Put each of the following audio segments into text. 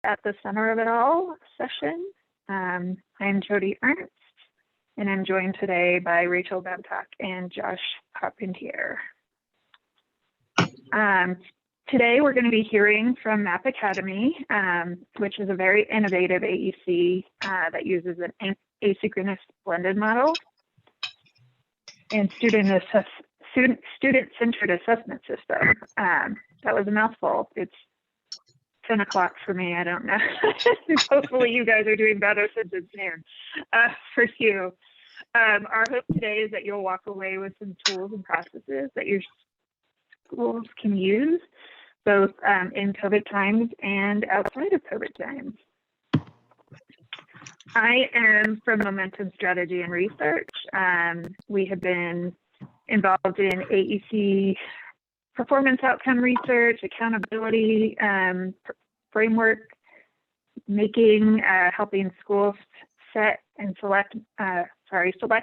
at the center of it all session. I'm Jody Ernst, and I'm joined today by Rachel Babcock and Josh Charpentier. Today we're going to be hearing from Map Academy, which is a very innovative AEC that uses an asynchronous blended model and student-centered assessment system. That was a mouthful. It's 10 o'clock for me. I don't know. Hopefully you guys are doing better since it's noon for you. Our hope today is that you'll walk away with some tools and processes that your schools can use, both in COVID times and outside of COVID times. I am from Momentum Strategy and Research. We have been involved in AEC performance outcome research, accountability framework making, helping schools set and select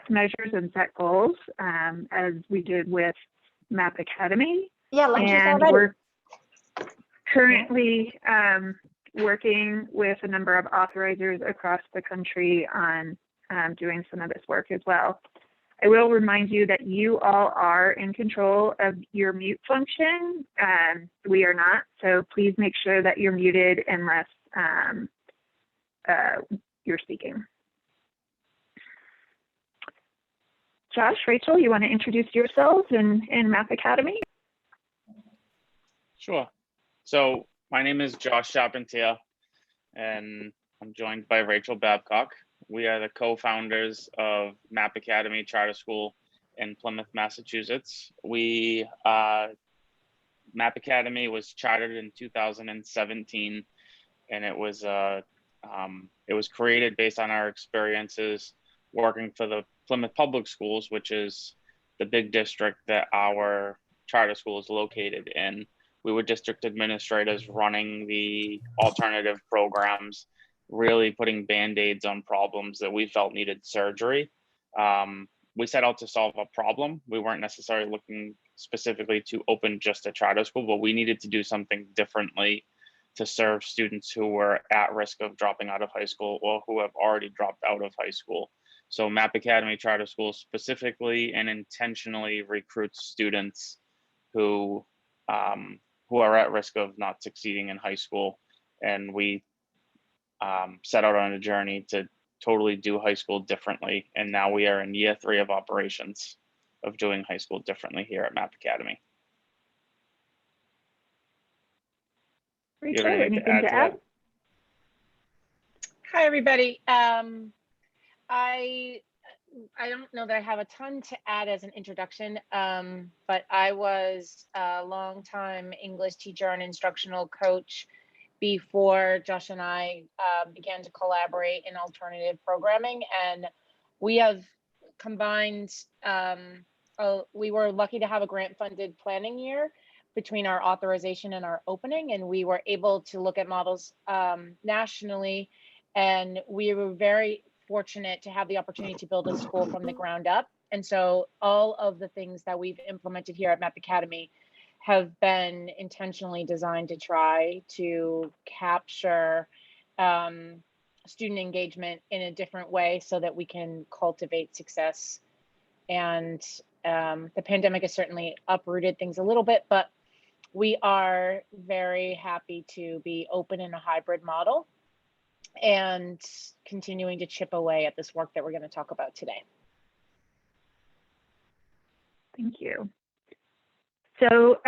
measures and set goals, as we did with Map Academy. Yeah, lunch is already. We're currently working with a number of authorizers across the country on doing some of this work as well. I will remind you that you all are in control of your mute function. We are not, so please make sure that you're muted unless you're speaking. Josh, Rachel, you want to introduce yourselves in Map Academy? Sure. So my name is Josh Charpentier, and I'm joined by Rachel Babcock. We are the co-founders of Map Academy Charter School in Plymouth, Massachusetts. Map Academy was chartered in 2017, and it was created based on our experiences working for the Plymouth Public Schools, which is the big district that our charter school is located in. We were district administrators running the alternative programs, really putting Band-Aids on problems that we felt needed surgery. We set out to solve a problem. We weren't necessarily looking specifically to open just a charter school, but we needed to do something differently to serve students who were at risk of dropping out of high school or who have already dropped out of high school. So Map Academy Charter School specifically and intentionally recruits students who are at risk of not succeeding in high school. And we set out on a journey to totally do high school differently. And now we are in year 3 of operations of doing high school differently here at Map Academy. Rachel, anything to add? Hi, everybody. I don't know that I have a ton to add as an introduction, but I was a longtime English teacher and instructional coach before Josh and I began to collaborate in alternative programming, and we have combined, we were lucky to have a grant-funded planning year between our authorization and our opening, and we were able to look at models nationally, and we were very fortunate to have the opportunity to build a school from the ground up. And so all of the things that we've implemented here at Map Academy have been intentionally designed to try to capture student engagement in a different way so that we can cultivate success. And the pandemic has certainly uprooted things a little bit, but we are very happy to be open in a hybrid model and continuing to chip away at this work that we're going to talk about today. Thank you. So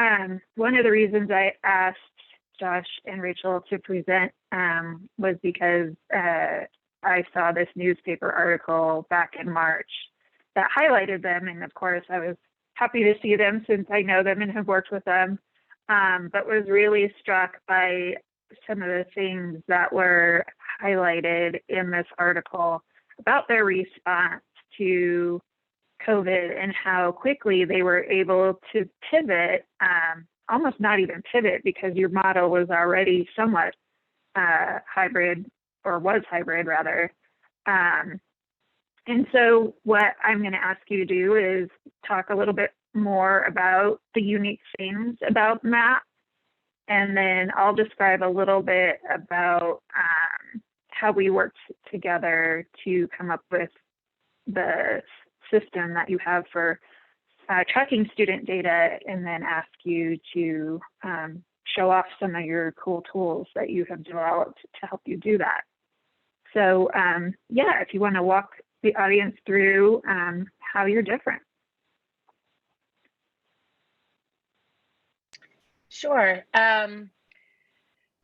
one of the reasons I asked Josh and Rachel to present was because I saw this newspaper article back in March that highlighted them. And of course, I was happy to see them since I know them and have worked with them, but was really struck by some of the things that were highlighted in this article about their response to COVID and how quickly they were able to pivot, almost not even pivot because your model was already somewhat hybrid, or was hybrid rather. And so what I'm going to ask you to do is talk a little bit more about the unique things about MAP And then I'll describe a little bit about how we worked together to come up with the system that you have for tracking student data, and then ask you to show off some of your cool tools that you have developed to help you do that. So yeah, if you want to walk the audience through how you're different. Sure.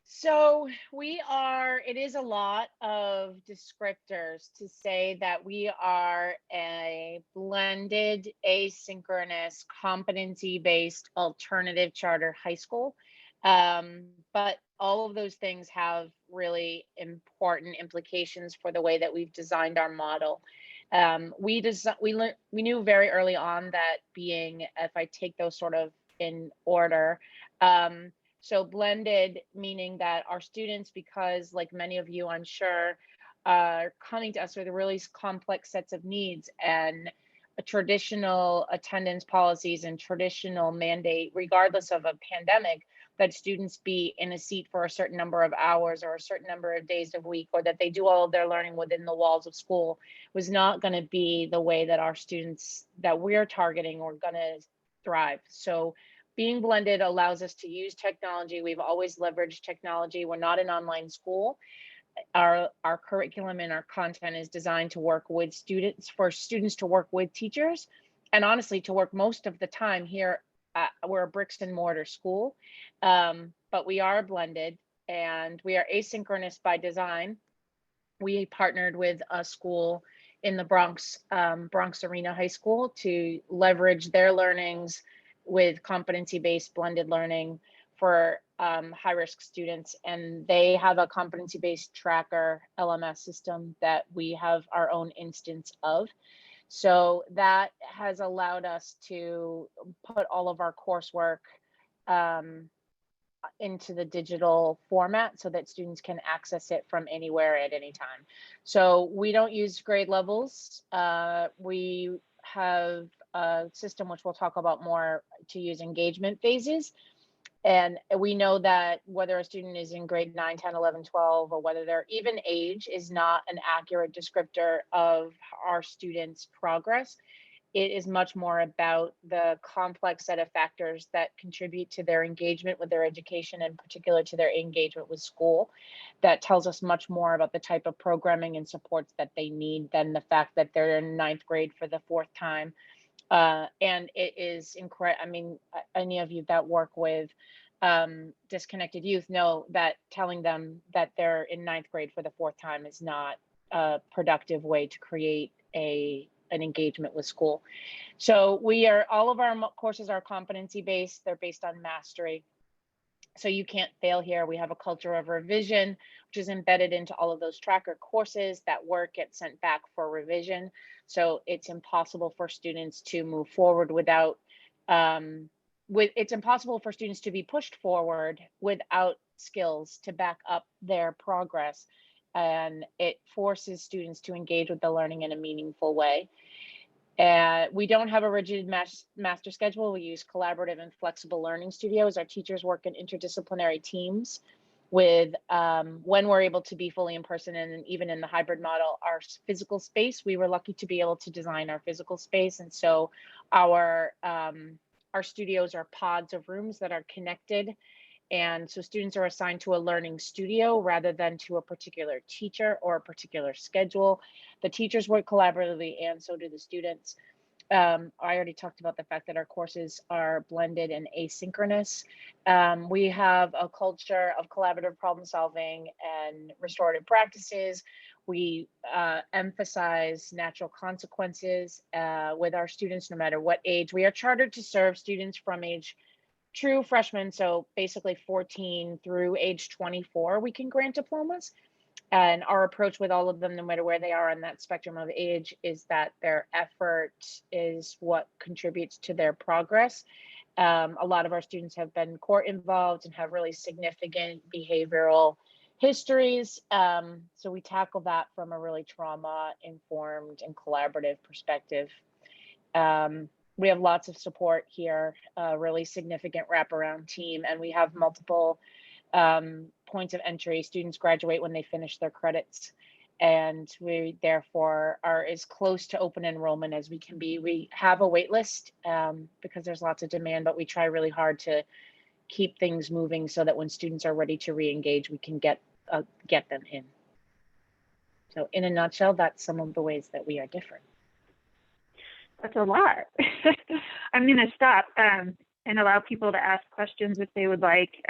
So it is a lot of descriptors to say that we are a blended, asynchronous, competency-based alternative charter high school. But all of those things have really important implications for the way that we've designed our model. We knew very early on that if I take those sort of in order, so blended, meaning that our students, because like many of you, I'm sure, are coming to us with really complex sets of needs and traditional attendance policies and traditional mandate, regardless of a pandemic, that students be in a seat for a certain number of hours or a certain number of days of week, or that they do all of their learning within the walls of school, was not going to be the way that our students that we're targeting are going to thrive. So being blended allows us to use technology. We've always leveraged technology. We're not an online school. Our curriculum and our content is designed to work with students, for students to work with teachers, and honestly to work most of the time here. We're a bricks and mortar school, but we are blended, and we are asynchronous by design. We partnered with a school in the Bronx, Bronx Arena High School, to leverage their learnings with competency-based blended learning for high-risk students. And they have a competency-based tracker LMS system that we have our own instance of. So that has allowed us to put all of our coursework into the digital format so that students can access it from anywhere at any time. So we don't use grade levels. We have a system, which we'll talk about more, to use engagement phases. And we know that whether a student is in grade 9, 10, 11, 12, or whether their even age is not an accurate descriptor of our students' progress. It is much more about the complex set of factors that contribute to their engagement with their education, and particular to their engagement with school. That tells us much more about the type of programming and supports that they need than the fact that they're in 9th grade for the 4th time. And it is incredible. I mean, any of you that work with disconnected youth know that telling them that they're in 9th grade for the 4th time is not a productive way to create an engagement with school. So all of our courses are competency based. They're based on mastery. So you can't fail here. We have a culture of revision, which is embedded into all of those tracker courses. That work gets sent back for revision. So it's impossible for students to move forward without, it's impossible for students to be pushed forward without skills to back up their progress. And it forces students to engage with the learning in a meaningful way. We don't have a rigid master schedule. We use collaborative and flexible learning studios. Our teachers work in interdisciplinary teams with, when we're able to be fully in person, and even in the hybrid model, our physical space. We were lucky to be able to design our physical space. And so our studios are pods of rooms that are connected. And so students are assigned to a learning studio rather than to a particular teacher or a particular schedule. The teachers work collaboratively, and so do the students. I already talked about the fact that our courses are blended and asynchronous. We have a culture of collaborative problem solving and restorative practices. We emphasize natural consequences with our students, no matter what age. We are chartered to serve students from age true freshmen, so basically 14 through age 24, we can grant diplomas. And our approach with all of them, no matter where they are on that spectrum of age, is that their effort is what contributes to their progress. A lot of our students have been court involved and have really significant behavioral histories. So we tackle that from a really trauma-informed and collaborative perspective. we have lots of support here, a really significant wraparound team, and we have multiple points of entry. Students graduate when they finish their credits, and we therefore are as close to open enrollment as we can be. We have a wait list because there's lots of demand, but we try really hard to keep things moving so that when students are ready to re-engage, we can get them in. So in a nutshell, that's some of the ways that we are different. That's a lot. I'm going to stop and allow people to ask questions if they would like.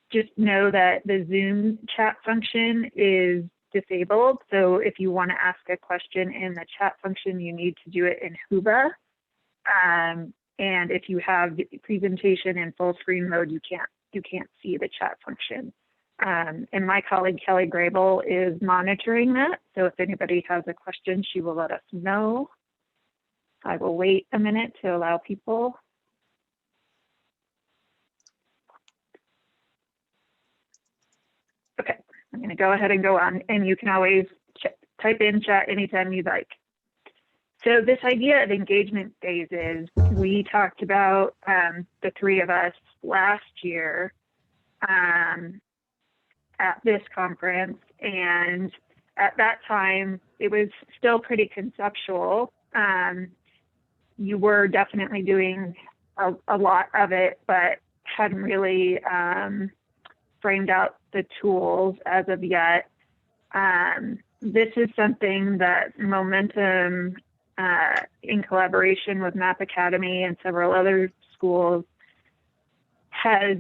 Just know that the Zoom chat function is disabled. So if you want to ask a question in the chat function, you need to do it in Huba. And if you have the presentation in full screen mode, you can't see the chat function. And my colleague Kelly Grable is monitoring that. So if anybody has a question, she will let us know. I will wait a minute to allow people. Okay, I'm going to go ahead and go on, and you can always type in chat anytime you'd like. So this idea of engagement phases, we talked about the three of us last year at this conference, and at that time it was still pretty conceptual. You were definitely doing a lot of it, but hadn't really framed out the tools as of yet. This is something that Momentum, in collaboration with Map Academy and several other schools, has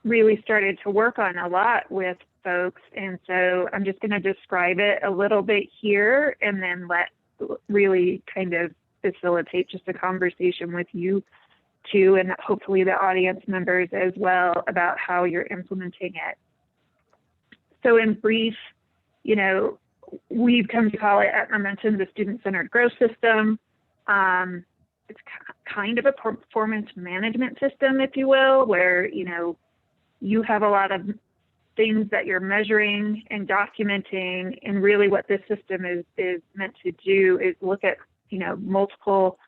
really started to work on a lot with folks. And so I'm just going to describe it a little bit here and then really kind of facilitate just a conversation with you too, and hopefully the audience members as well, about how you're implementing it. So in brief, we've come to call it at Momentum the student-centered growth system. It's kind of a performance management system, if you will, where you have a lot of things that you're measuring and documenting, and really what this system is meant to do is look at multiple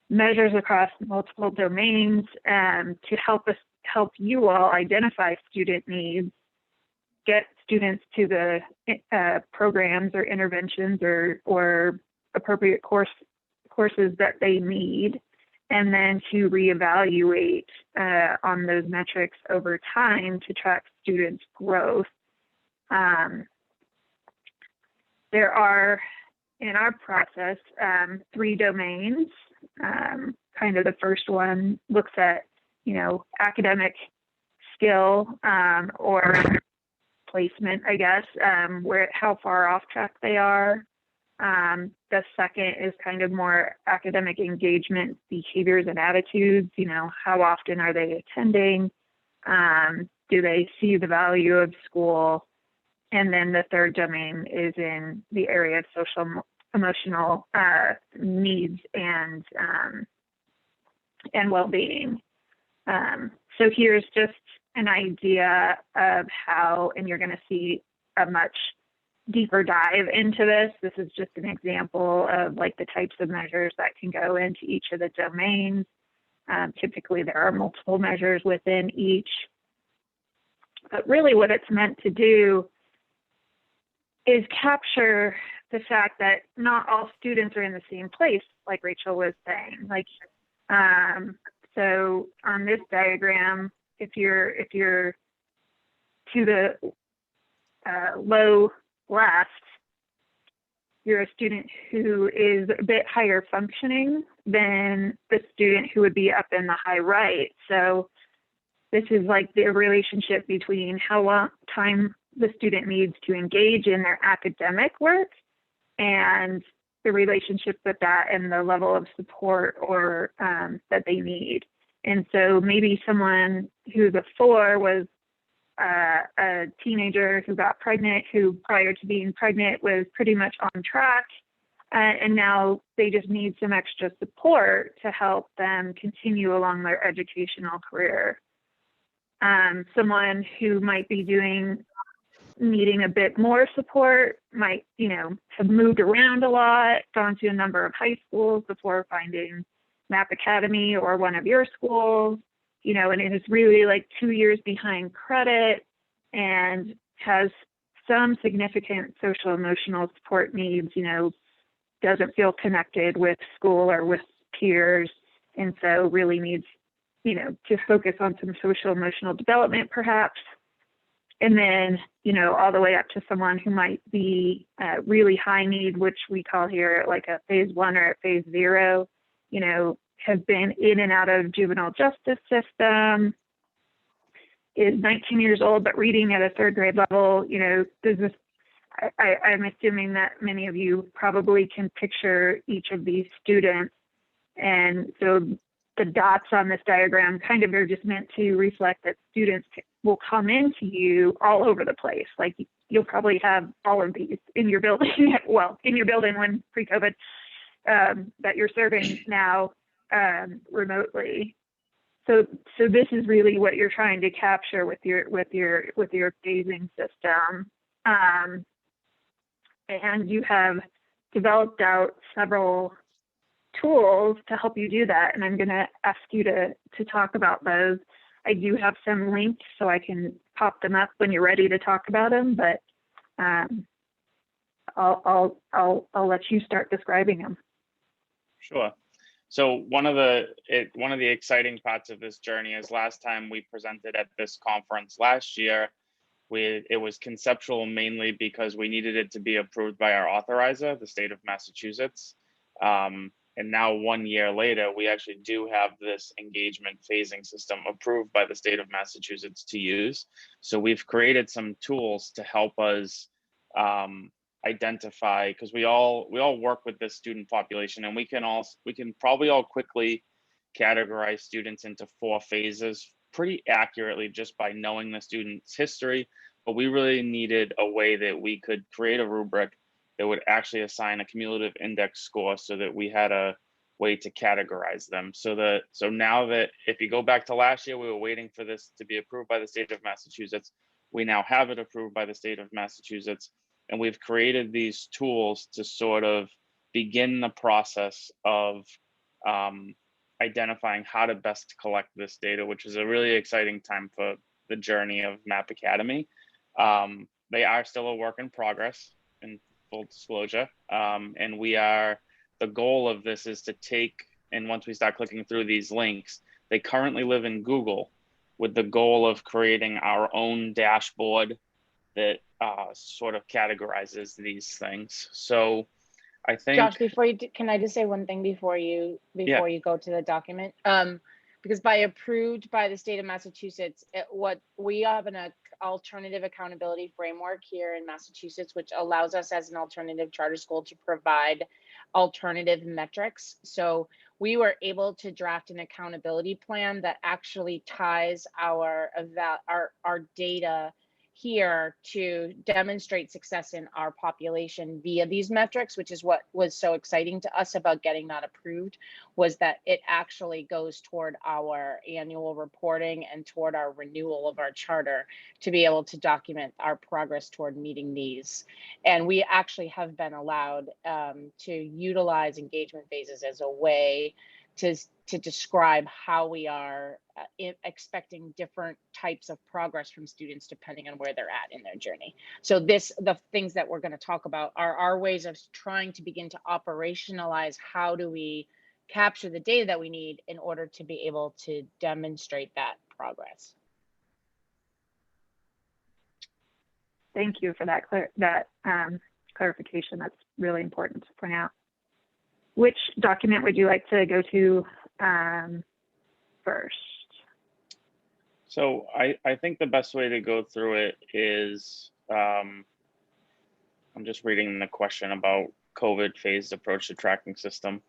measures across multiple domains to help you all identify student needs, get students to the programs or interventions or appropriate courses that they need, and then to reevaluate on those metrics over time to track students' growth. There are, in our process, 3 domains. Kind of the first one looks at, academic skill or placement, I guess, how far off track they are. The second is kind of more academic engagement, behaviors and attitudes. How often are they attending? Do they see the value of school? And then the third domain is in the area of social emotional needs and well-being. So here's just an idea of how, and you're going to see a much deeper dive into this. This is just an example of like the types of measures that can go into each of the domains. Typically there are multiple measures within each, but really what it's meant to do is capture the fact that not all students are in the same place, like Rachel was saying. So on this diagram, if you're to the low left, you're a student who is a bit higher functioning than the student who would be up in the high right. So this is like the relationship between how long time the student needs to engage in their academic work and the relationship with that and the level of support or that they need. And so maybe someone who's a 4 was a teenager who got pregnant, who prior to being pregnant was pretty much on track, and now they just need some extra support to help them continue along their educational career. Someone who might be doing needing a bit more support, might, have moved around a lot, gone to a number of high schools before finding Map Academy or one of your schools, and it is really like 2 years behind credit and has some significant social emotional support needs, doesn't feel connected with school or with peers, and so really needs, to focus on some social emotional development perhaps. And then, all the way up to someone who might be really high need, which we call here like a phase 1 or a phase 0, has been in and out of juvenile justice system, is 19 years old, but reading at a 3rd grade level. I'm assuming that many of you probably can picture each of these students. And so the dots on this diagram kind of are just meant to reflect that students will come into you all over the place. Like you'll probably have all of these in your building, in your building when pre-COVID, that you're serving now remotely. So this is really what you're trying to capture with your phasing system. And you have developed out several tools to help you do that. And I'm going to ask you to talk about those. I do have some links so I can pop them up when you're ready to talk about them, but I'll let you start describing them. Sure. So one of the exciting parts of this journey is last time we presented at this conference last year, it was conceptual mainly because we needed it to be approved by our authorizer, the state of Massachusetts. And now 1 year later, we actually do have this engagement phasing system approved by the state of Massachusetts to use. So we've created some tools to help us identify, because we all work with this student population, and we can probably all quickly categorize students into 4 phases pretty accurately just by knowing the student's history. But we really needed a way that we could create a rubric that would actually assign a cumulative index score so that we had a way to categorize them. So now that if you go back to last year, we were waiting for this to be approved by the state of Massachusetts. We now have it approved by the state of Massachusetts. And we've created these tools to sort of begin the process of identifying how to best collect this data, which is a really exciting time for the journey of Map Academy. They are still a work in progress, in full disclosure. And the goal of this is to take, and once we start clicking through these links, they currently live in Google with the goal of creating our own dashboard that sort of categorizes these things. So I think, Josh, can I just say one thing before you go to the document? Because approved by the state of Massachusetts, we have an alternative accountability framework here in Massachusetts, which allows us as an alternative charter school to provide alternative metrics. So we were able to draft an accountability plan that actually ties our data here to demonstrate success in our population via these metrics, which is what was so exciting to us about getting that approved, was that it actually goes toward our annual reporting and toward our renewal of our charter to be able to document our progress toward meeting these. And we actually have been allowed to utilize engagement phases as a way to describe how we are expecting different types of progress from students depending on where they're at in their journey. So the things that we're going to talk about are our ways of trying to begin to operationalize how do we capture the data that we need in order to be able to demonstrate that progress. Thank you for that clarification. That's really important to point out. Which document would you like to go to first? So I think the best way to go through it is, I'm just reading the question about COVID phased approach to tracking system.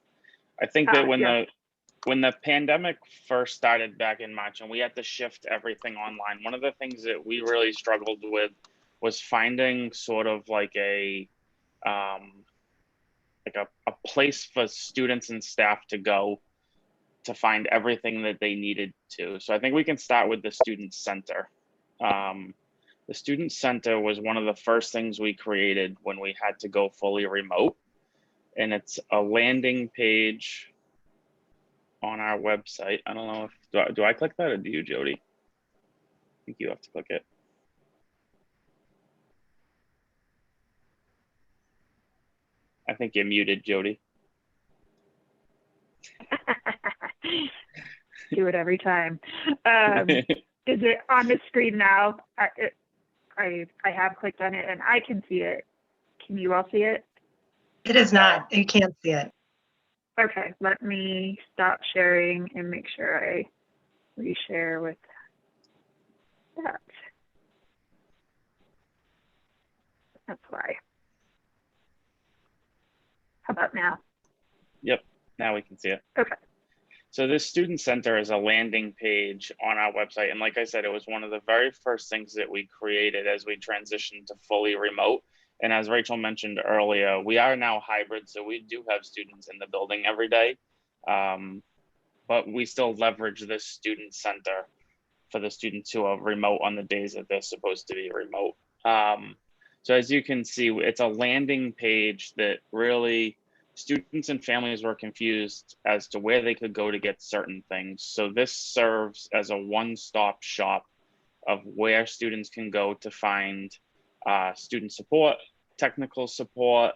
I think that when the pandemic first started back in March and we had to shift everything online, one of the things that we really struggled with was finding sort of like a place for students and staff to go to find everything that they needed to. So I think we can start with the student center. The Student Center was one of the first things we created when we had to go fully remote. And it's a landing page on our website. I don't know if, do I click that or do you, Jody? I think you have to click it. I think you're muted, Jody. Do it every time. Is it on the screen now? I have clicked on it and I can see it. Can you all see it? It is not. You can't see it. Okay, let me stop sharing and make sure I reshare with that. That's why. How about now? Yep, now we can see it. Okay. So this Student Center is a landing page on our website. And like I said, it was one of the very first things that we created as we transitioned to fully remote. And as Rachel mentioned earlier, we are now hybrid. So we do have students in the building every day, but we still leverage this Student Center for the students who are remote on the days that they're supposed to be remote. So as you can see, it's a landing page that really students and families were confused as to where they could go to get certain things. So this serves as a one-stop shop of where students can go to find student support, technical support,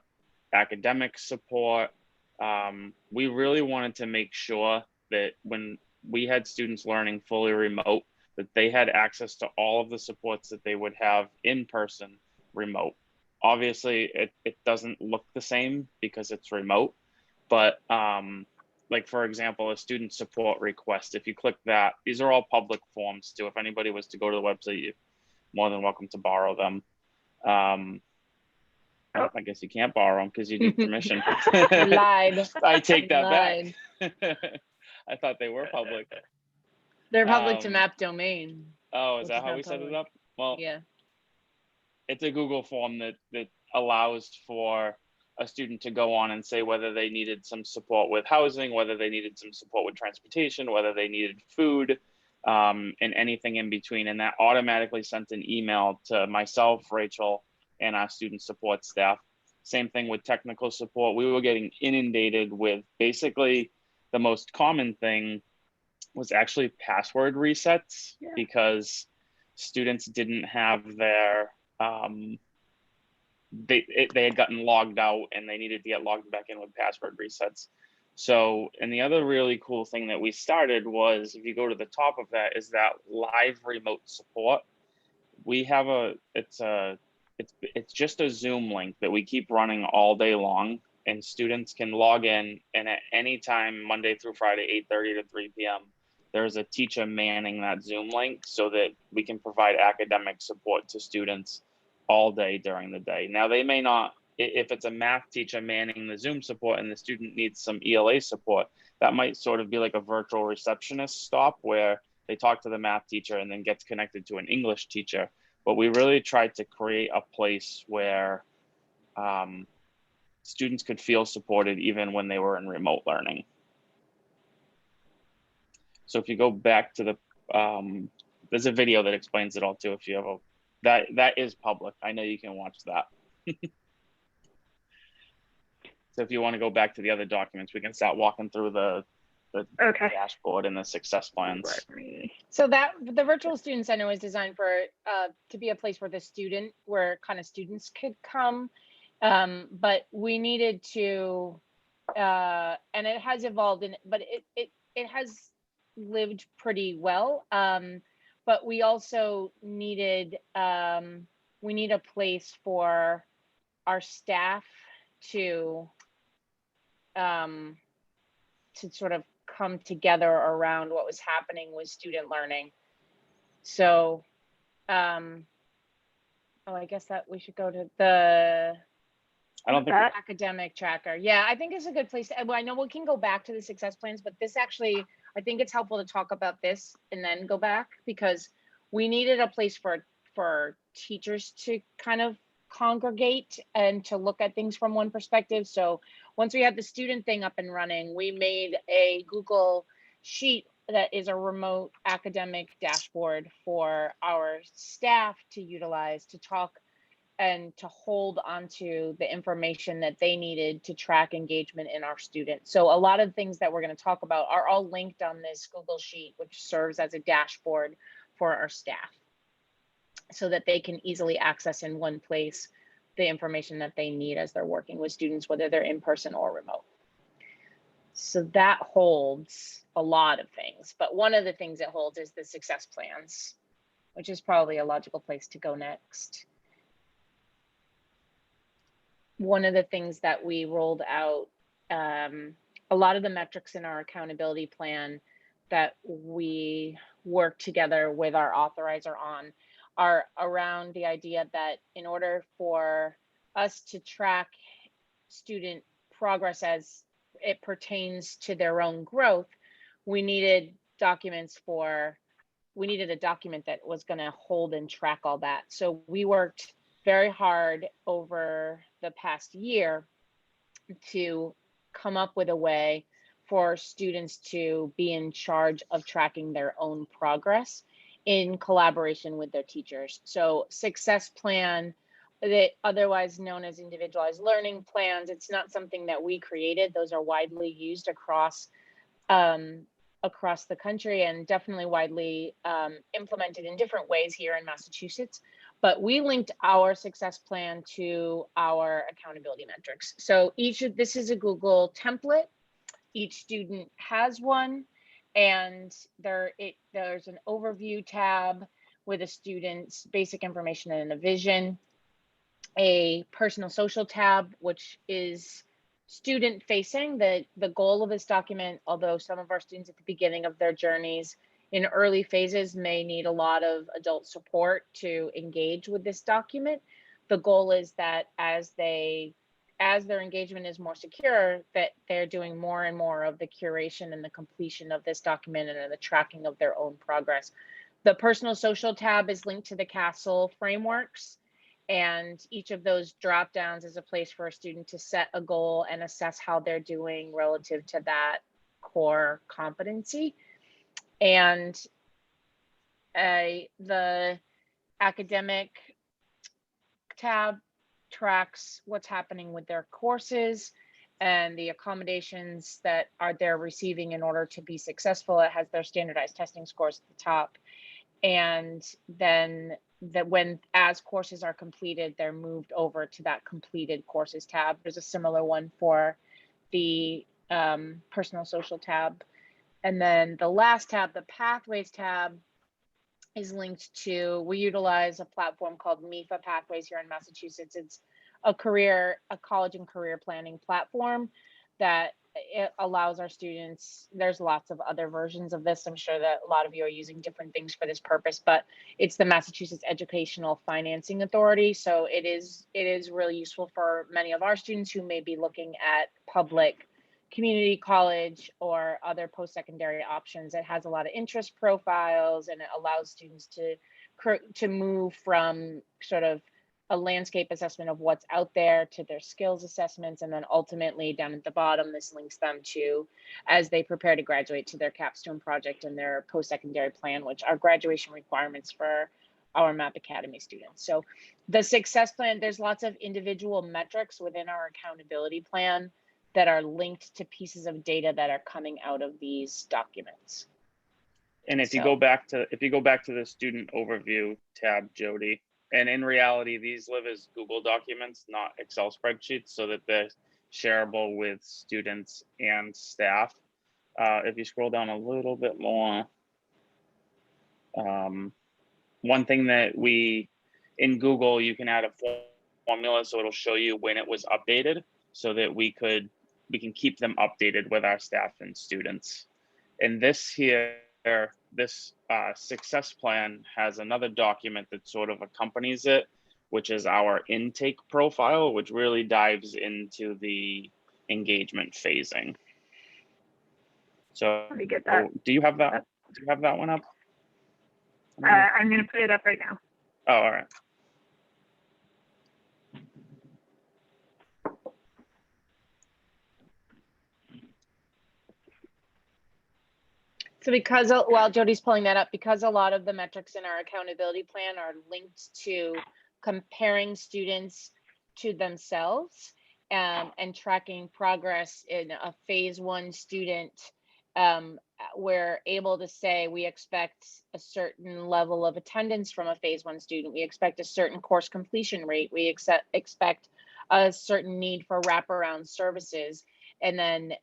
academic support. We really wanted to make sure that when we had students learning fully remote, that they had access to all of the supports that they would have in person remote. Obviously, it doesn't look the same because it's remote, but like for example, a student support request, if you click that, these are all public forms too. If anybody was to go to the website, you're more than welcome to borrow them. I guess you can't borrow them because you need permission. Lied. I take that Lied. back. I thought they were public. They're public to map domain. Oh, is Which that is how not we set it public. up? Well, Yeah. it's a Google form that allows for a student to go on and say whether they needed some support with housing, whether they needed some support with transportation, whether they needed food, and anything in between. And that automatically sent an email to myself, Rachel, and our student support staff. Same thing with technical support. We were getting inundated with basically the most common thing was actually password resets because students didn't have their they had gotten logged out and they needed to get logged back in with password resets. So, and the other really cool thing that we started was, if you go to the top of that, is that live remote support. We have it's just a Zoom link that we keep running all day long, and students can log in, and at any time, Monday through Friday, 8:30 to 3 p.m., there's a teacher manning that Zoom link so that we can provide academic support to students all day during the day. Now, they may not, if it's a math teacher manning the Zoom support and the student needs some ELA support, that might sort of be like a virtual receptionist stop where they talk to the math teacher and then gets connected to an English teacher. But we really tried to create a place where students could feel supported even when they were in remote learning. So if you go back to the, there's a video that explains it all too. If you have that is public. I know you can watch that. So if you want to go back to the other documents, we can start walking through the dashboard and the success plans. So that the virtual student center was designed for to be a place where where kind of students could come, but we needed to, and it has evolved, but it has lived pretty well. But we also needed we need a place for our staff to sort of come together around what was happening with student learning. So, I guess that we should go to the academic tracker. Yeah, I think it's a good place. I know we can go back to the success plans, but this actually, I think it's helpful to talk about this and then go back, because we needed a place for teachers to kind of congregate and to look at things from one perspective. So once we had the student thing up and running, we made a Google sheet that is a remote academic dashboard for our staff to utilize to talk and to hold onto the information that they needed to track engagement in our students. So a lot of things that we're going to talk about are all linked on this Google Sheet, which serves as a dashboard for our staff so that they can easily access in one place the information that they need as they're working with students, whether they're in person or remote. So that holds a lot of things, but one of the things it holds is the success plans, which is probably a logical place to go next. One of the things that we rolled out, a lot of the metrics in our accountability plan that we work together with our authorizer on are around the idea that in order for us to track student progress as it pertains to their own growth, we needed we needed a document that was going to hold and track all that. So we worked very hard over the past year to come up with a way for students to be in charge of tracking their own progress in collaboration with their teachers. So success plan, otherwise known as individualized learning plans, it's not something that we created. Those are widely used across the country and definitely widely implemented in different ways here in Massachusetts. But we linked our success plan to our accountability metrics. So this is a Google template. Each student has one, and there's an overview tab with a student's basic information and a vision, a personal social tab, which is student facing. The goal of this document, although some of our students at the beginning of their journeys in early phases may need a lot of adult support to engage with this document, the goal is that as their engagement is more secure, that they're doing more and more of the curation and the completion of this document and the tracking of their own progress. The personal social tab is linked to the CASTLE frameworks, and each of those drop downs is a place for a student to set a goal and assess how they're doing relative to that core competency. And the academic tab tracks what's happening with their courses and the accommodations that they're receiving in order to be successful. It has their standardized testing scores at the top. And then as courses are completed, they're moved over to that completed courses tab. There's a similar one for the personal social tab. And then the last tab, the pathways tab, is linked to, we utilize a platform called MIFA Pathways here in Massachusetts. It's a college and career planning platform that it allows our students, there's lots of other versions of this. I'm sure that a lot of you are using different things for this purpose, but it's the Massachusetts Educational Financing Authority. So it is really useful for many of our students who may be looking at public community college or other post-secondary options. It has a lot of interest profiles, and it allows students to move from sort of a landscape assessment of what's out there to their skills assessments. And then ultimately down at the bottom, this links them to, as they prepare to graduate, to their capstone project and their post-secondary plan, which are graduation requirements for our MAP Academy students. So the success plan, there's lots of individual metrics within our accountability plan that are linked to pieces of data that are coming out of these documents. And if you go back to the student overview tab, Jody, and in reality, these live as Google documents, not Excel spreadsheets, so that they're shareable with students and staff. If you scroll down a little bit more, one thing that in Google, you can add a formula, so it'll show you when it was updated, so that we can keep them updated with our staff and students. And this success plan has another document that sort of accompanies it, which is our intake profile, which really dives into the engagement phasing. So let me get that. Do you have that? Do you have that one up? I'm going to put it up right now. Oh, all right. So because, while Jody's pulling that up, because a lot of the metrics in our accountability plan are linked to comparing students to themselves and tracking progress in a phase 1 student, we're able to say we expect a certain level of attendance from a phase 1 student. We expect a certain course completion rate. We expect a certain need for wraparound services. And then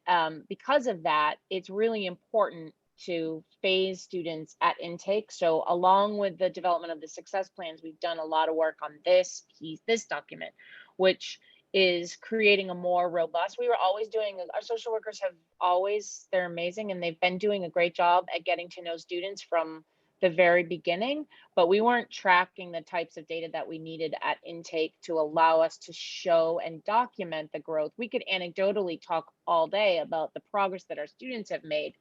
because of that, it's really important to phase students at intake. So along with the development of the success plans, we've done a lot of work on this document, which is creating a more robust, we were always doing, our social workers have always, they're amazing, and they've been doing a great job at getting to know students from the very beginning, but we weren't tracking the types of data that we needed at intake to allow us to show and document the growth. We could anecdotally talk all day about the progress that our students have made,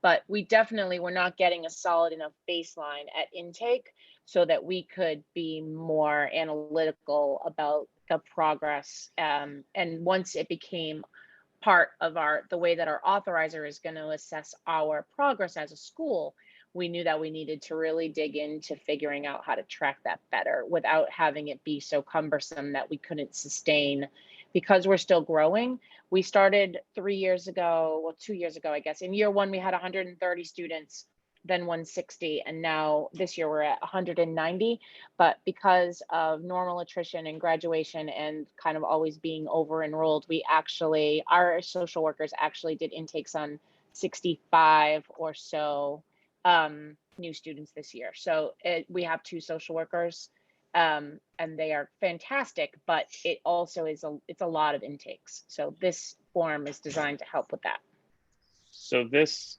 but we definitely were not getting a solid enough baseline at intake so that we could be more analytical about the progress. And once it became part of the way that our authorizer is going to assess our progress as a school, we knew that we needed to really dig into figuring out how to track that better without having it be so cumbersome that we couldn't sustain. Because we're still growing, we started 3 years ago, well, 2 years ago, I guess. In year 1, we had 130 students, then 160, and now this year we're at 190. But because of normal attrition and graduation and kind of always being over enrolled, our social workers actually did intakes on 65 or so new students this year. So we have 2 social workers, and they are fantastic, but it also is it's a lot of intakes. So this form is designed to help with that. So this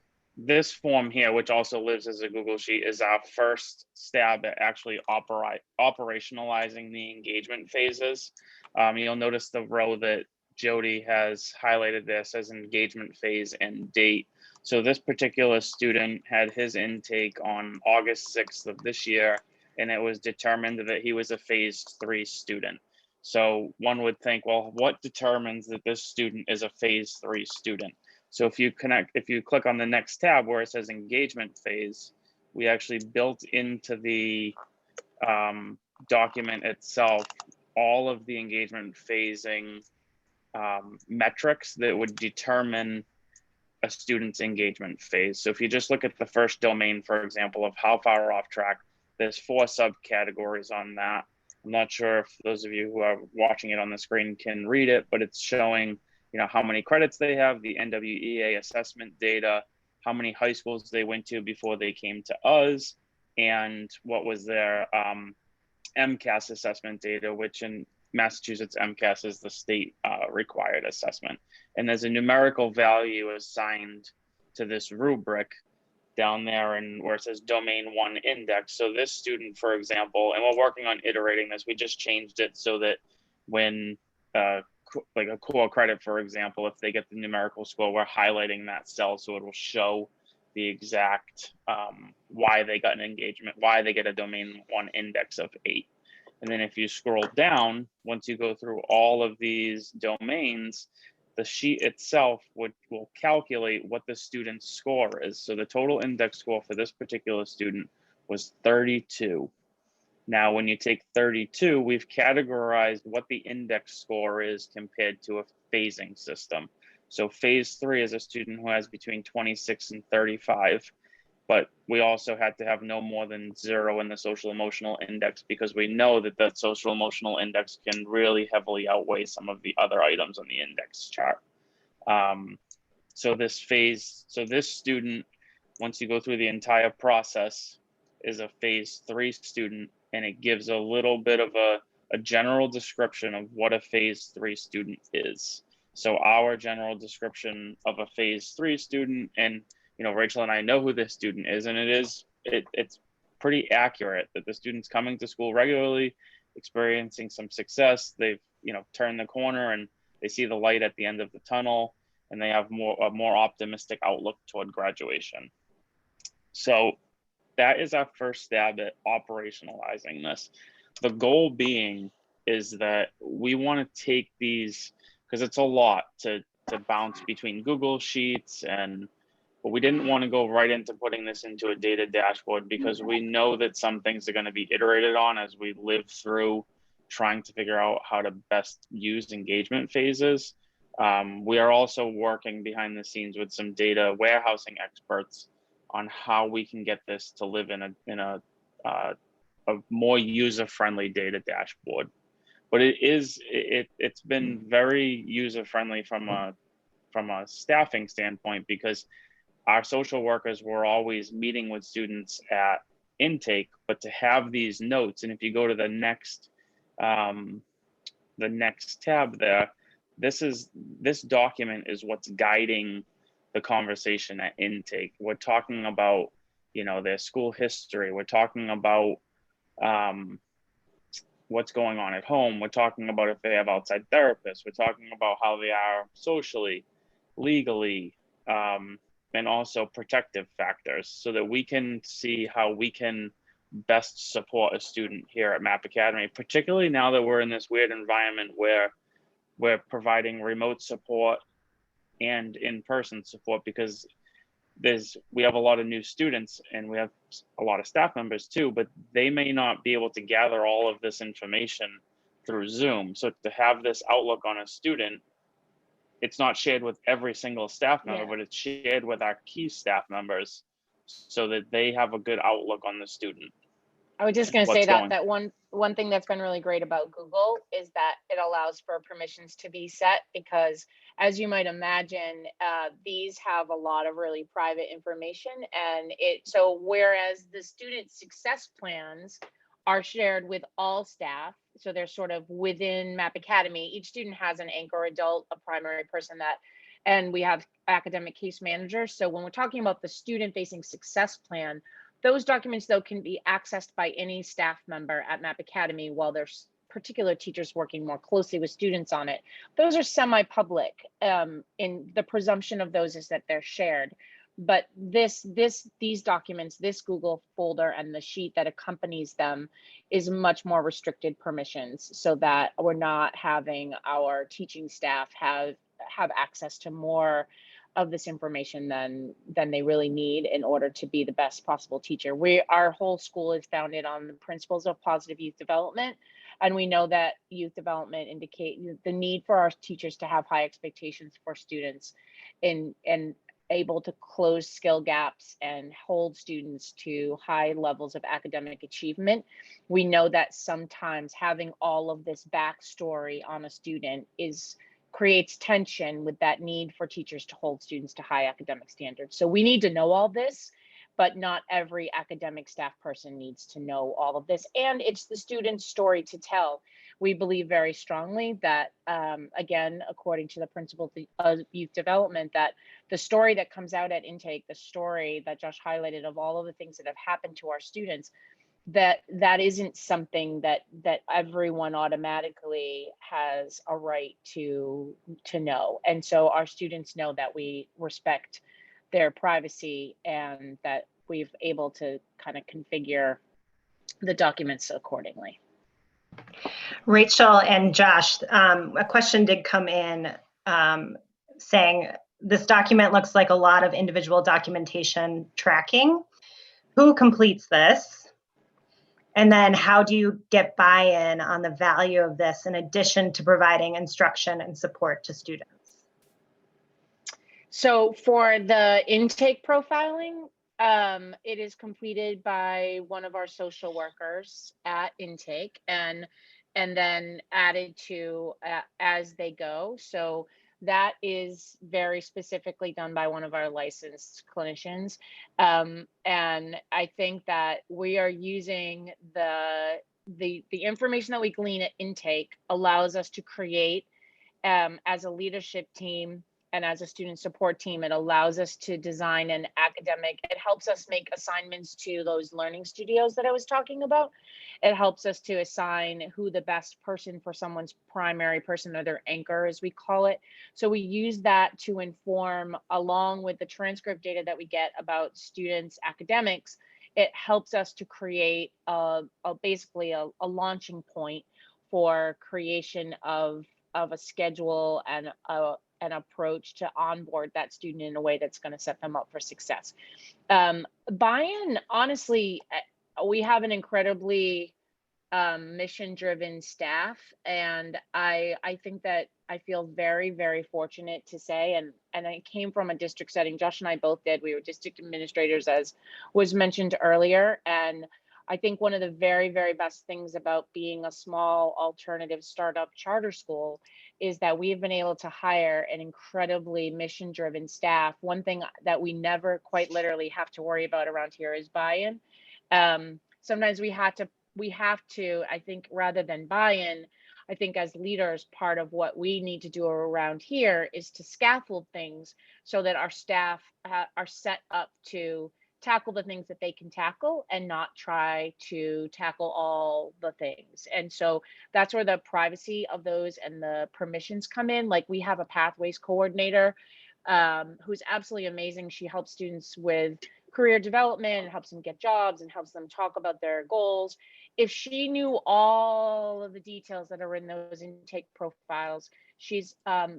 form here, which also lives as a Google Sheet, is our first stab at actually operationalizing the engagement phases. You'll notice the row that Jody has highlighted this as engagement phase and date. So this particular student had his intake on August 6th of this year, and it was determined that he was a phase 3 student. So one would think, well, what determines that this student is a phase 3 student? So if you click on the next tab where it says engagement phase, we actually built into the document itself all of the engagement phasing metrics that would determine a student's engagement phase. So if you just look at the first domain, for example, of how far off track, there's 4 subcategories on that. I'm not sure if those of you who are watching it on the screen can read it, but it's showing, how many credits they have, the NWEA assessment data, how many high schools they went to before they came to us, and what was their MCAS assessment data, which in Massachusetts, MCAS is the state required assessment. And there's a numerical value assigned to this rubric down there, and where it says domain 1 index. So this student, for example, and we're working on iterating this, we just changed it so that when like a core credit, for example, if they get the numerical score, we're highlighting that cell so it will show the exact why they got an engagement, why they get a domain 1 index of 8. And then if you scroll down, once you go through all of these domains, the sheet itself will calculate what the student's score is. So the total index score for this particular student was 32. Now, when you take 32, we've categorized what the index score is compared to a phasing system. So phase 3 is a student who has between 26 and 35, but we also had to have no more than 0 in the social emotional index, because we know that the social emotional index can really heavily outweigh some of the other items on the index chart. So this student, once you go through the entire process, is a phase 3 student, and it gives a little bit of a general description of what a phase 3 student is. So our general description of a phase 3 student, and Rachel and I know who this student is, and it's pretty accurate that the student's coming to school regularly, experiencing some success. They've turned the corner and they see the light at the end of the tunnel, and they have a more optimistic outlook toward graduation. So that is our first stab at operationalizing this. The goal being is that we want to take these, because it's a lot to bounce between Google Sheets and but we didn't want to go right into putting this into a data dashboard because we know that some things are going to be iterated on as we live through trying to figure out how to best use engagement phases. We are also working behind the scenes with some data warehousing experts on how we can get this to live in a more user-friendly data dashboard. But it's been very user-friendly from a staffing standpoint, because our social workers were always meeting with students at intake, but to have these notes, and if you go to the next tab there, this document is what's guiding the conversation at intake. We're talking about, their school history. We're talking about what's going on at home. We're talking about if they have outside therapists. We're talking about how they are socially, legally, and also protective factors, so that we can see how we can best support a student here at MAP Academy, particularly now that we're in this weird environment where we're providing remote support and in-person support, because we have a lot of new students and we have a lot of staff members too, but they may not be able to gather all of this information through Zoom. So to have this outlook on a student, it's not shared with every single staff member, but it's shared with our key staff members so that they have a good outlook on the student. I was just going to say that one thing that's been really great about Google is that it allows for permissions to be set, because as you might imagine, these have a lot of really private information, and so whereas the student success plans are shared with all staff, so they're sort of within MAP Academy, each student has an anchor adult, a primary person, and we have academic case managers. So when we're talking about the student facing success plan, those documents, though, can be accessed by any staff member at MAP Academy while there's particular teachers working more closely with students on it. Those are semi-public. In the presumption of those is that they're shared. But these documents, this Google folder and the sheet that accompanies them is much more restricted permissions, so that we're not having our teaching staff have access to more of this information than they really need in order to be the best possible teacher. Our whole school is founded on the principles of positive youth development, and we know that youth development indicate the need for our teachers to have high expectations for students and able to close skill gaps and hold students to high levels of academic achievement. We know that sometimes having all of this backstory on a student creates tension with that need for teachers to hold students to high academic standards. So we need to know all this, but not every academic staff person needs to know all of this. And it's the student's story to tell. We believe very strongly that, again, according to the principles of youth development, that the story that comes out at intake, the story that Josh highlighted of all of the things that have happened to our students, that isn't something that everyone automatically has a right to know. And so our students know that we respect their privacy and that we've able to kind of configure the documents accordingly. Rachel and Josh, a question did come in saying this document looks like a lot of individual documentation tracking. Who completes this? And then how do you get buy-in on the value of this in addition to providing instruction and support to students? So for the intake profiling, it is completed by one of our social workers at intake and then added to as they go. So that is very specifically done by one of our licensed clinicians. And I think that we are using the information that we glean at intake allows us to create as a leadership team and as a student support team, it allows us to design an academic, it helps us make assignments to those learning studios that I was talking about. It helps us to assign who the best person for someone's primary person or their anchor, as we call it. So we use that to inform, along with the transcript data that we get about students' academics, it helps us to create basically a launching point for creation of a schedule and an approach to onboard that student in a way that's going to set them up for success. Buy-in, honestly, we have an incredibly mission-driven staff, and I think that I feel very, very fortunate to say, and I came from a district setting. Josh and I both did. We were district administrators, as was mentioned earlier, and I think one of the very, very best things about being a small alternative startup charter school is that we've been able to hire an incredibly mission-driven staff. One thing that we never quite literally have to worry about around here is buy-in. Sometimes we have to, I think, rather than buy-in, I think as leaders, part of what we need to do around here is to scaffold things so that our staff are set up to tackle the things that they can tackle and not try to tackle all the things. And so that's where the privacy of those and the permissions come in. Like, we have a pathways coordinator who's absolutely amazing. She helps students with career development and helps them get jobs and helps them talk about their goals. If she knew all of the details that are in those intake profiles, she's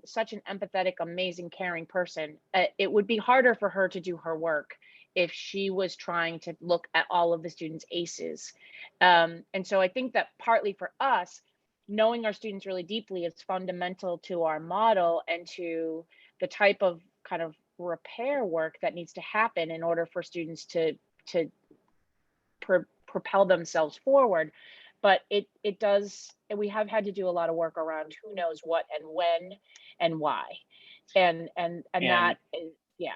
such an empathetic, amazing, caring person. It would be harder for her to do her work if she was trying to look at all of the students' ACEs. And so I think that partly for us, knowing our students really deeply is fundamental to our model and to the type of kind of repair work that needs to happen in order for students to propel themselves forward. But it does, we have had to do a lot of work around who knows what and when and why. And that is, yeah.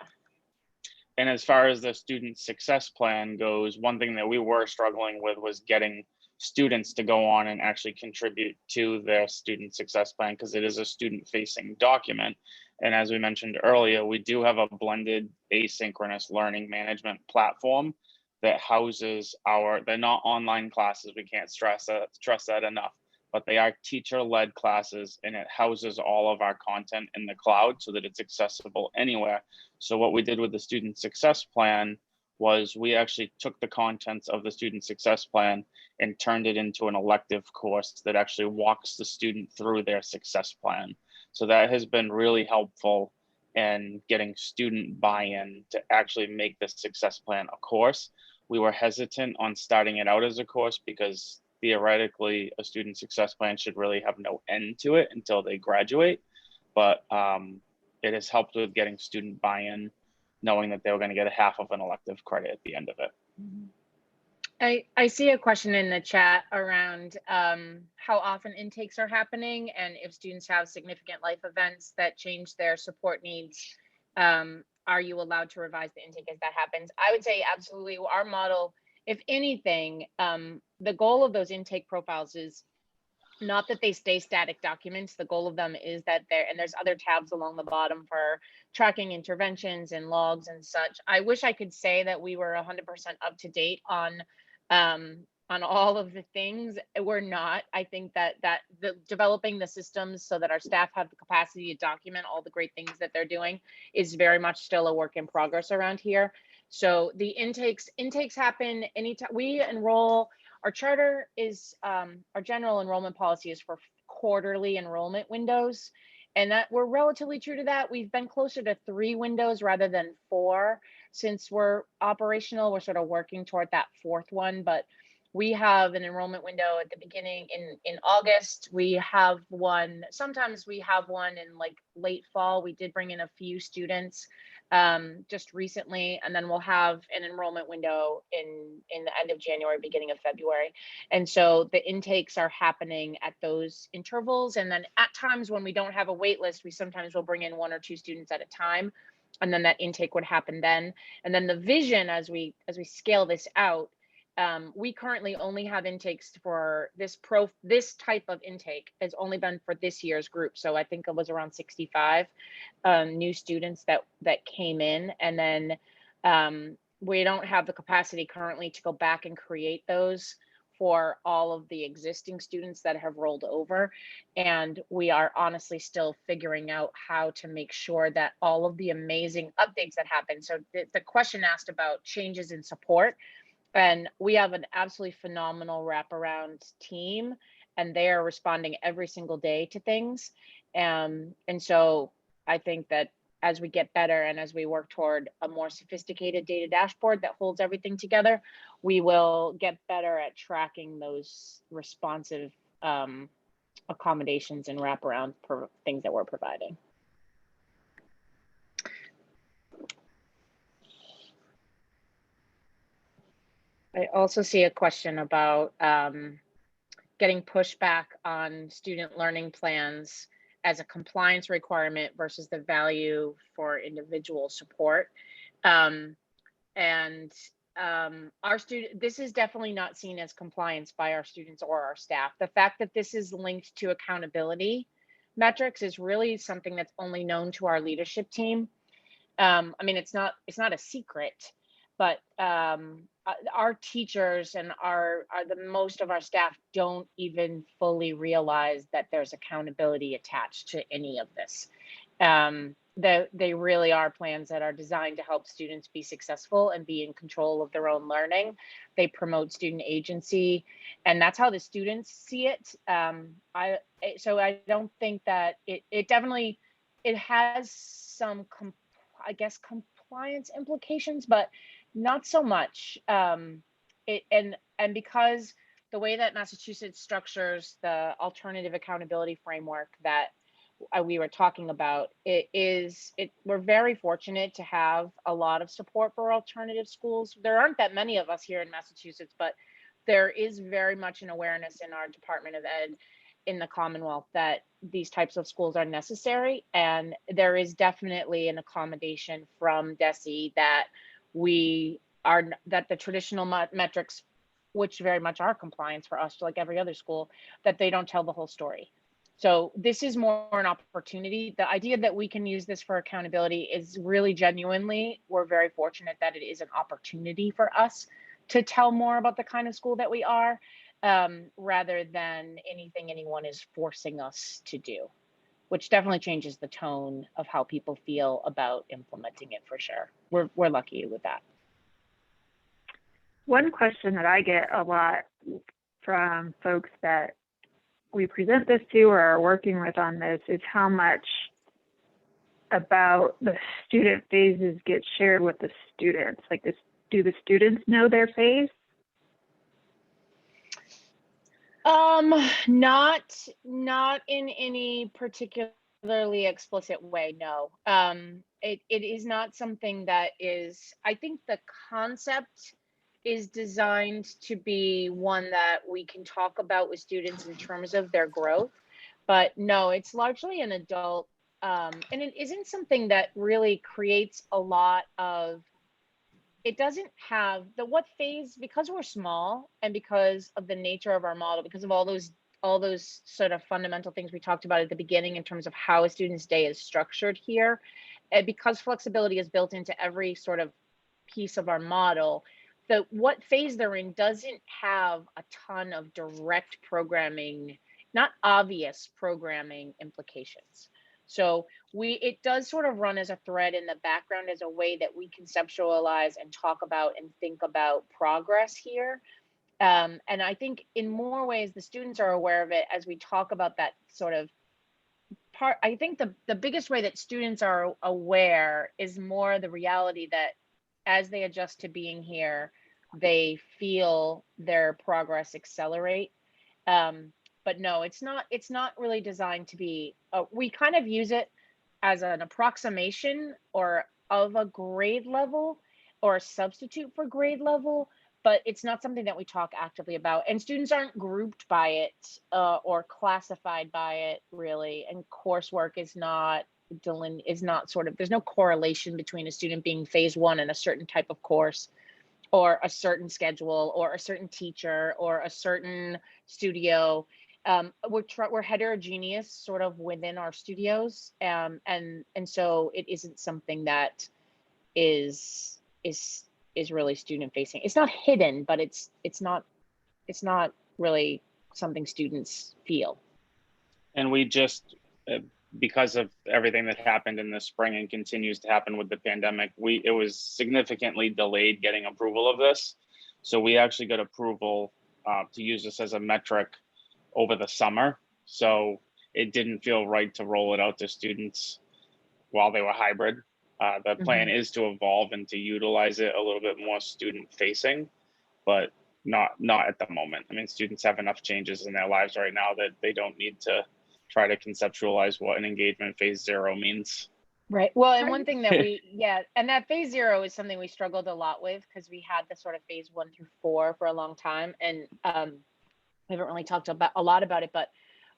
And as far as the student success plan goes, one thing that we were struggling with was getting students to go on and actually contribute to their student success plan, because it is a student facing document. And as we mentioned earlier, we do have a blended asynchronous learning management platform that houses they're not online classes. We can't stress that enough, but they are teacher-led classes, and it houses all of our content in the cloud so that it's accessible anywhere. So what we did with the student success plan was we actually took the contents of the student success plan and turned it into an elective course that actually walks the student through their success plan. So that has been really helpful in getting student buy-in to actually make the success plan a course. We were hesitant on starting it out as a course because theoretically a student success plan should really have no end to it until they graduate. But it has helped with getting student buy-in, knowing that they were going to get a half of an elective credit at the end of it. I see a question in the chat around how often intakes are happening and if students have significant life events that change their support needs, are you allowed to revise the intake as that happens? I would say absolutely. Our model, if anything, the goal of those intake profiles is not that they stay static documents. The goal of them is that there's other tabs along the bottom for tracking interventions and logs and such. I wish I could say that we were 100% up to date on all of the things. We're not. I think that developing the systems so that our staff have the capacity to document all the great things that they're doing is very much still a work in progress around here. So the intakes happen anytime we enroll. Our charter is, our general enrollment policy is for quarterly enrollment windows, and that we're relatively true to that. We've been closer to 3 windows rather than 4 since we're operational. We're sort of working toward that 4th one, but we have an enrollment window at the beginning in August. We have one, sometimes we have one in like late fall. We did bring in a few students just recently, and then we'll have an enrollment window in the end of January, beginning of February. And so the intakes are happening at those intervals. And then at times when we don't have a wait list, we sometimes will bring in 1 or 2 students at a time, and then that intake would happen then. And then the vision as we scale this out, we currently only have intakes for this type of intake has only been for this year's group. So I think it was around 65 new students that came in, and then we don't have the capacity currently to go back and create those for all of the existing students that have rolled over. And we are honestly still figuring out how to make sure that all of the amazing updates that happen. So the question asked about changes in support. And we have an absolutely phenomenal wraparound team and they are responding every single day to things. And so I think that as we get better and as we work toward a more sophisticated data dashboard that holds everything together, we will get better at tracking those responsive accommodations and wraparound things that we're providing. I also see a question about getting pushback on student learning plans as a compliance requirement versus the value for individual support. This is definitely not seen as compliance by our students or our staff. The fact that this is linked to accountability metrics is really something that's only known to our leadership team. I mean, it's not a secret, but our teachers and most of our staff don't even fully realize that there's accountability attached to any of this. They really are plans that are designed to help students be successful and be in control of their own learning. They promote student agency, and that's how the students see it. So I don't think that it definitely, it has some, I guess, compliance implications, but not so much. And because the way that Massachusetts structures the alternative accountability framework that we were talking about, we're very fortunate to have a lot of support for alternative schools. There aren't that many of us here in Massachusetts, but there is very much an awareness in our Department of Ed in the Commonwealth that these types of schools are necessary. And there is definitely an accommodation from DESE that that the traditional metrics, which very much are compliance for us, like every other school, that they don't tell the whole story. So this is more an opportunity. The idea that we can use this for accountability is really genuinely, we're very fortunate that it is an opportunity for us to tell more about the kind of school that we are, rather than anything anyone is forcing us to do, which definitely changes the tone of how people feel about implementing it for sure. We're lucky with that. One question that I get a lot from folks that we present this to or are working with on this is how much about the student phases get shared with the students. Like this, do the students know their phase? Not in any particularly explicit way, no. It is not something that is, I think the concept is designed to be one that we can talk about with students in terms of their growth, but no, it's largely an adult, and it isn't something that really creates a lot of, it doesn't have what phase, because we're small and because of the nature of our model, because of all those sort of fundamental things we talked about at the beginning in terms of how a student's day is structured here, and because flexibility is built into every sort of piece of our model, what phase they're in doesn't have a ton of direct programming, not obvious programming implications. So it does sort of run as a thread in the background as a way that we conceptualize and talk about and think about progress here. And I think in more ways, the students are aware of it as we talk about that sort of part. I think the biggest way that students are aware is more the reality that as they adjust to being here, they feel their progress accelerate. But no, it's not really designed to be, we kind of use it as an approximation or of a grade level or a substitute for grade level, but it's not something that we talk actively about. And students aren't grouped by it or classified by it really. And coursework is not sort of, there's no correlation between a student being phase one in a certain type of course or a certain schedule or a certain teacher or a certain studio. We're heterogeneous sort of within our studios, and so it isn't something that is really student facing. It's not hidden, but it's not really something students feel. And we just, because of everything that happened in the spring and continues to happen with the pandemic, it was significantly delayed getting approval of this. So we actually got approval to use this as a metric over the summer. So it didn't feel right to roll it out to students while they were hybrid. The plan is to evolve and to utilize it a little bit more student facing, but not at the moment. I mean, students have enough changes in their lives right now that they don't need to try to conceptualize what an engagement phase 0 means. Right. Well, and one thing that and that phase 0 is something we struggled a lot with because we had the sort of phase 1 through 4 for a long time, and we haven't really talked about a lot about it, but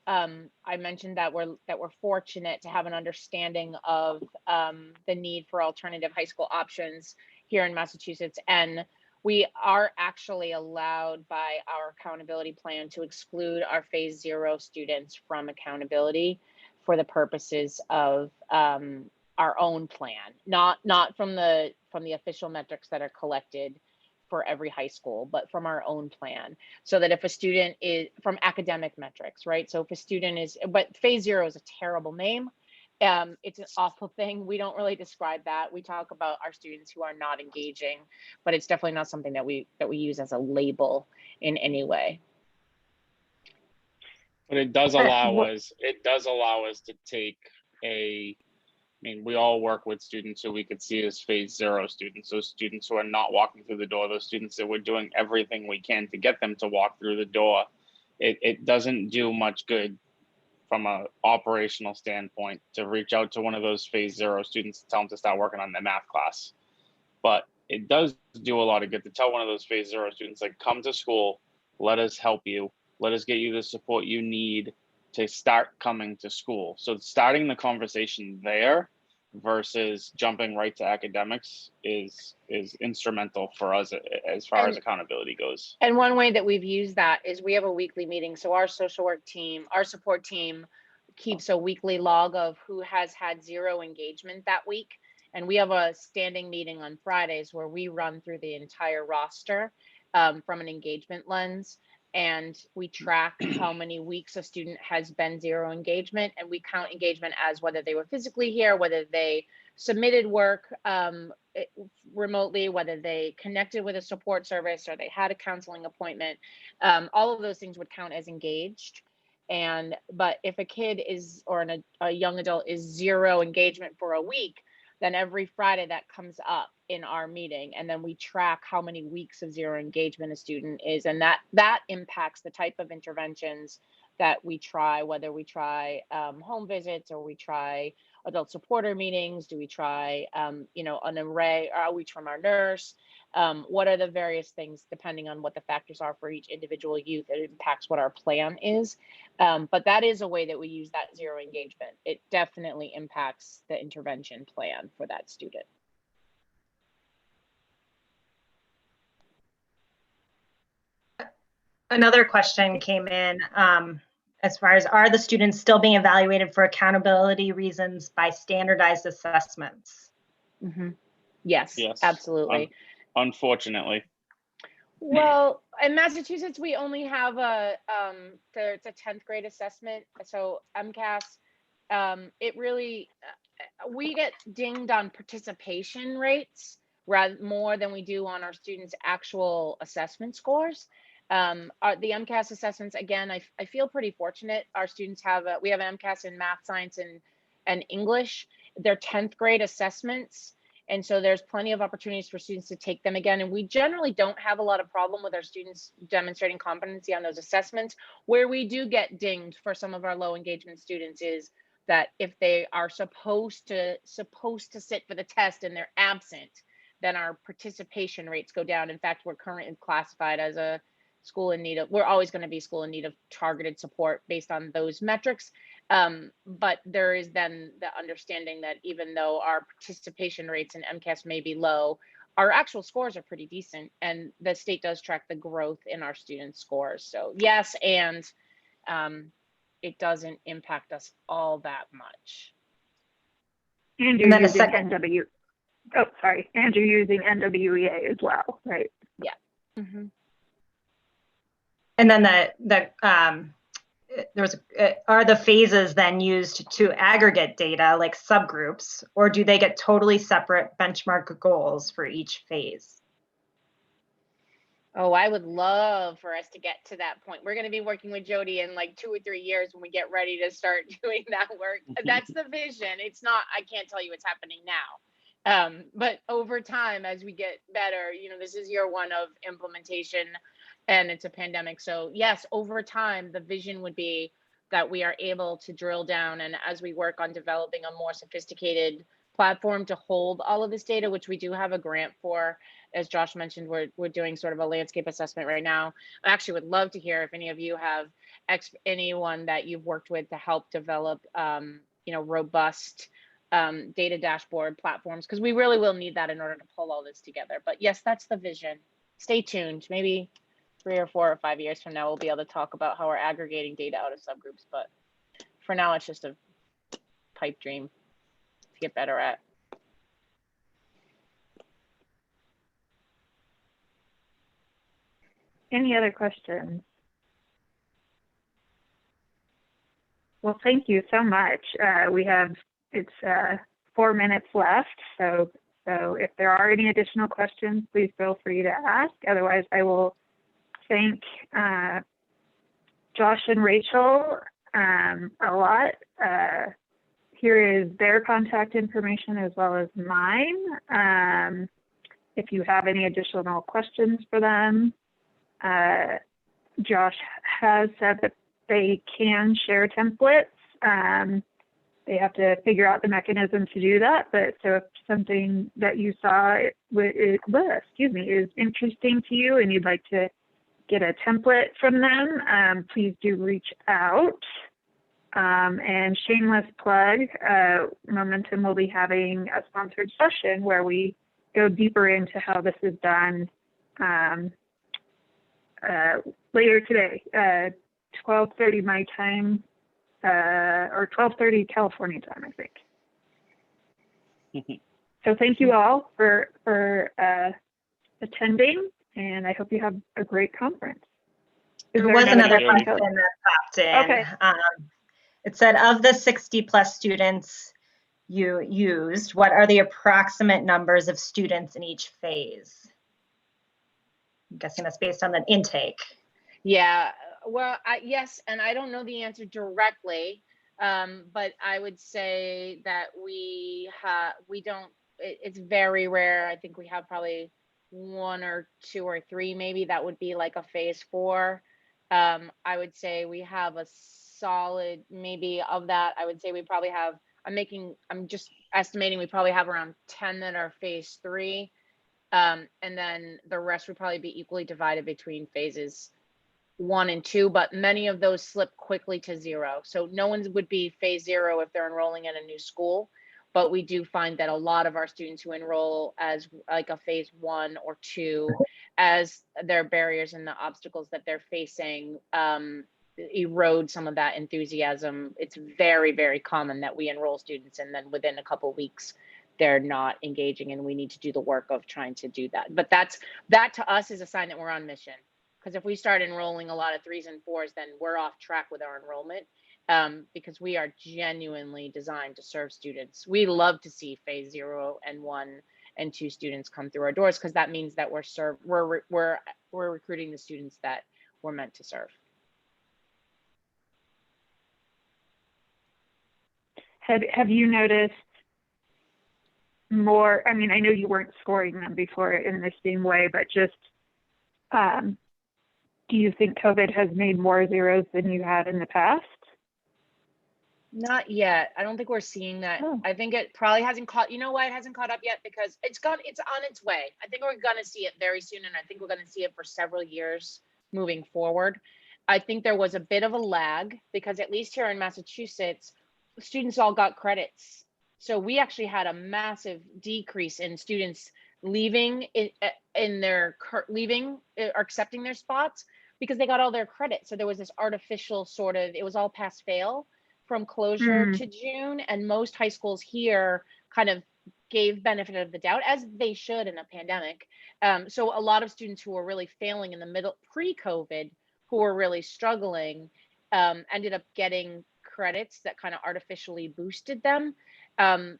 I mentioned that we're fortunate to have an understanding of the need for alternative high school options here in Massachusetts, and we are actually allowed by our accountability plan to exclude our phase 0 students from accountability for the purposes of our own plan, not from the official metrics that are collected for every high school, but from our own plan. So that if a student is from academic metrics, right? So if a student is, but phase 0 is a terrible name. It's an awful thing. We don't really describe that. We talk about our students who are not engaging, but it's definitely not something that we use as a label in any way. But it does allow us to take I mean, we all work with students who we could see as phase 0 students, those students who are not walking through the door, those students that we're doing everything we can to get them to walk through the door. It doesn't do much good from an operational standpoint to reach out to one of those phase 0 students and tell them to start working on their math class. But it does do a lot of good to tell one of those phase 0 students, like, come to school, let us help you, let us get you the support you need to start coming to school. So starting the conversation there versus jumping right to academics is instrumental for us as far as accountability goes. And one way that we've used that is we have a weekly meeting. So our social work team, our support team keeps a weekly log of who has had 0 engagement that week. And we have a standing meeting on Fridays where we run through the entire roster from an engagement lens. And we track how many weeks a student has been 0 engagement, and we count engagement as whether they were physically here, whether they submitted work remotely, whether they connected with a support service or they had a counseling appointment. All of those things would count as engaged. But if a kid is, or a young adult is 0 engagement for a week, then every Friday that comes up in our meeting, and then we track how many weeks of 0 engagement a student is, and that impacts the type of interventions that we try, whether we try home visits or we try adult supporter meetings. Do we try an array or outreach from our nurse? What are the various things, depending on what the factors are for each individual youth, it impacts what our plan is. But that is a way that we use that 0 engagement. It definitely impacts the intervention plan for that student. Another question came in as far as, are the students still being evaluated for accountability reasons by standardized assessments? Mm-hmm. Yes, absolutely. Unfortunately. Well, in Massachusetts, we only have it's a 10th grade assessment. So MCAS, it really, we get dinged on participation rates more than we do on our students' actual assessment scores. The MCAS assessments, again, I feel pretty fortunate. Our students we have MCAS in math, science, and English. They're 10th grade assessments. And so there's plenty of opportunities for students to take them again. And we generally don't have a lot of problem with our students demonstrating competency on those assessments. Where we do get dinged for some of our low engagement students is that if they are supposed to sit for the test and they're absent, then our participation rates go down. In fact, we're currently classified as a school in need of, we're always going to be school in need of targeted support based on those metrics. But there is then the understanding that even though our participation rates in MCAS may be low, our actual scores are pretty decent, and the state does track the growth in our students' scores. So yes, and it doesn't impact us all that much. And you're using NW. Oh, sorry. And you're using NWEA as well, right? Yeah. Mm-hmm. And then are the phases then used to aggregate data like subgroups, or do they get totally separate benchmark goals for each phase? Oh, I would love for us to get to that point. We're going to be working with Jody in like 2 or 3 years when we get ready to start doing that work. That's the vision. It's not, I can't tell you what's happening now. But over time, as we get better, this is year one of implementation and it's a pandemic. So yes, over time, the vision would be that we are able to drill down, and as we work on developing a more sophisticated platform to hold all of this data, which we do have a grant for. As Josh mentioned, we're doing sort of a landscape assessment right now. I actually would love to hear if any of you have anyone that you've worked with to help develop, robust data dashboard platforms, because we really will need that in order to pull all this together. But yes, that's the vision. Stay tuned. Maybe 3 or 4 or 5 years from now, we'll be able to talk about how we're aggregating data out of subgroups. But for now, it's just a pipe dream to get better at. Any other questions? Well, thank you so much. It's 4 minutes left, so if there are any additional questions, please feel free to ask. Otherwise, I will thank Josh and Rachel a lot. Here is their contact information as well as mine. If you have any additional questions for them, Josh has said that they can share templates. They have to figure out the mechanism to do that. But so if something that you saw is interesting to you and you'd like to get a template from them, please do reach out. And shameless plug, Momentum will be having a sponsored session where we go deeper into how this is done later today, 12:30 my time, or 12:30 California time, I think. So thank you all for attending, and I hope you have a great conference. There was another question that popped in. Okay. It said, of the 60 plus students you used, what are the approximate numbers of students in each phase? I'm guessing that's based on the intake. Yeah, well, yes, and I don't know the answer directly, but I would say that it's very rare. I think we have probably 1 or 2 or 3, maybe that would be like a phase 4. I would say we have a solid, maybe of that, I would say we probably have, I'm just estimating we probably have around 10 that are phase 3. And then the rest would probably be equally divided between phases 1 and 2, but many of those slip quickly to 0. So no one would be phase 0 if they're enrolling in a new school. But we do find that a lot of our students who enroll as like a phase 1 or 2, as their barriers and the obstacles that they're facing erode some of that enthusiasm. It's very, very common that we enroll students and then within a couple of weeks, they're not engaging, and we need to do the work of trying to do that. But that to us is a sign that we're on mission. Because if we start enrolling a lot of 3s and 4s, then we're off track with our enrollment, because we are genuinely designed to serve students. We love to see phase 0 and 1 and 2 students come through our doors, because that means that we're recruiting the students that we're meant to serve. Have you noticed more? I mean, I know you weren't scoring them before in the same way, but just do you think COVID has made more 0s than you had in the past? Not yet. I don't think we're seeing that. Oh. I think it probably hasn't caught, you know why it hasn't caught up yet? Because it's on its way. I think we're going to see it very soon, and I think we're going to see it for several years moving forward. I think there was a bit of a lag because at least here in Massachusetts, students all got credits. So we actually had a massive decrease in students leaving or accepting their spots because they got all their credits. So there was this artificial sort of, it was all pass fail from closure to June, and most high schools here kind of gave benefit of the doubt, as they should in a pandemic. So a lot of students who were really failing in the middle pre-COVID, who were really struggling, ended up getting credits that kind of artificially boosted them.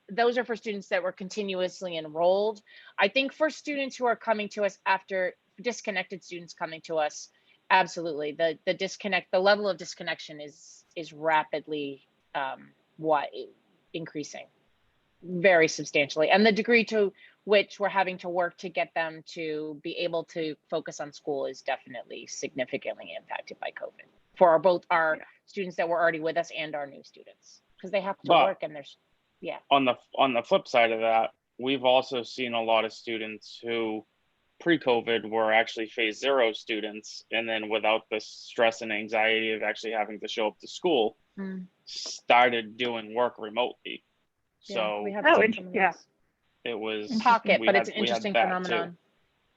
Those are for students that were continuously enrolled. I think for students who are coming to us after disconnected students coming to us, absolutely. The level of disconnection is rapidly increasing very substantially. And the degree to which we're having to work to get them to be able to focus on school is definitely significantly impacted by COVID for both our students that were already with us and our new students, because they have to work and there's, On the flip side of that, we've also seen a lot of students who pre-COVID were actually phase 0 students, and then without the stress and anxiety of actually having to show up to school, started doing work remotely. So it was in pocket, but it's an we had interesting that phenomenon. too.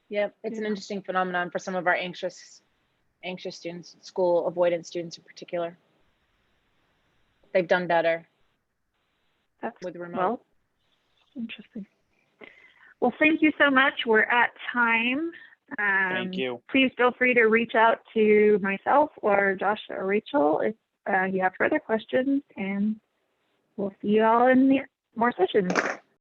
Yep, it's an interesting phenomenon for some of our anxious students, school avoidance students in particular. They've done better with remote. Well, interesting. Well, thank you so much. We're at time. Thank you. Please feel free to reach out to myself or Josh or Rachel if you have further questions, and we'll see you all in more sessions.